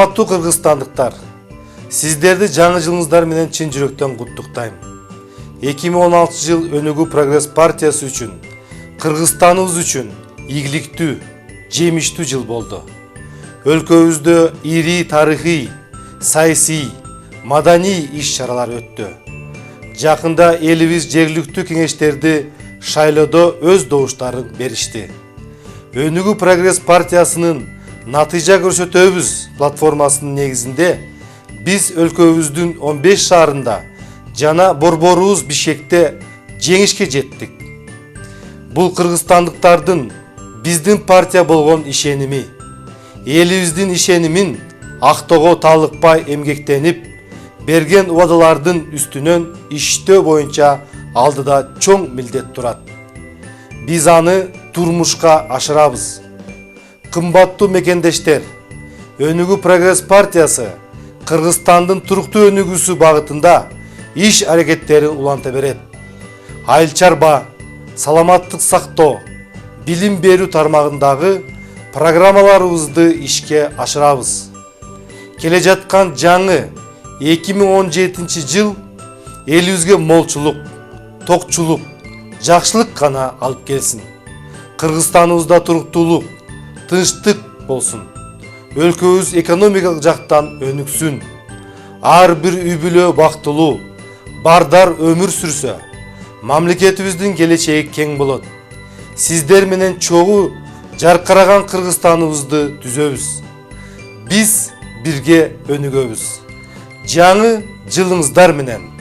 Кымбаттуу кыргызстандыктар, сиздерди жаңы жылыңыздар менен чын жүрөктөн куттуктайм. 2016 жыл Өнүгүү Прогресс партиясы үчүн, Кыргызстаныбыз үчүн ийгиликтүү, жемиштүү жыл болду. Өлкөбүздө ири тарыхый, саясий, маданий иш-чаралар өттү. Жакында элибиз жергиликтүү кеңештерди шайлоодо өз добуштарын беришти. Өнүгүү Прогресс партиясынын натыйжа көрсөтөбүз платформасынын негизинде биз өлкөбүздүн 15 шаарында жана борборубуз Бишкекте жеңишке жеттик. Бул кыргызстандыктардын биздин партия болгон ишеними, элибиздин ишенимин актоого талыкпай эмгектенип, берген убадалардын үстүнөн иштөө боюнча алдыда чоң милдет турат. Биз аны турмушка ашырабыз. Кымбаттуу мекендештер, Өнүгүү Прогресс партиясы Кыргызстандын туруктуу өнүгүүсү багытында иш аракеттерин уланта берет. Айыл чарба, саламаттык сактоо, билим берүү тармагындагы программаларыбызды ишке ашырабыз. Келе жаткан жаңы 2017 жыл элибизге молчулук, токчулук, жакшылык гана алып келсин. Кыргызстаныбызда туруктуулук, тынчтык болсун. Өлкөбүз экономикалык жактан өнүксүн. Ар бир үй бүлө бактылуу, бардар өмүр сүрсө, мамлекетибиздин келечеги кең болот. Сиздер менен чогуу жаркыраган Кыргызстаныбызды түзөбүз. Биз бирге өнүгөбүз. Жаңы жылыңыздар менен.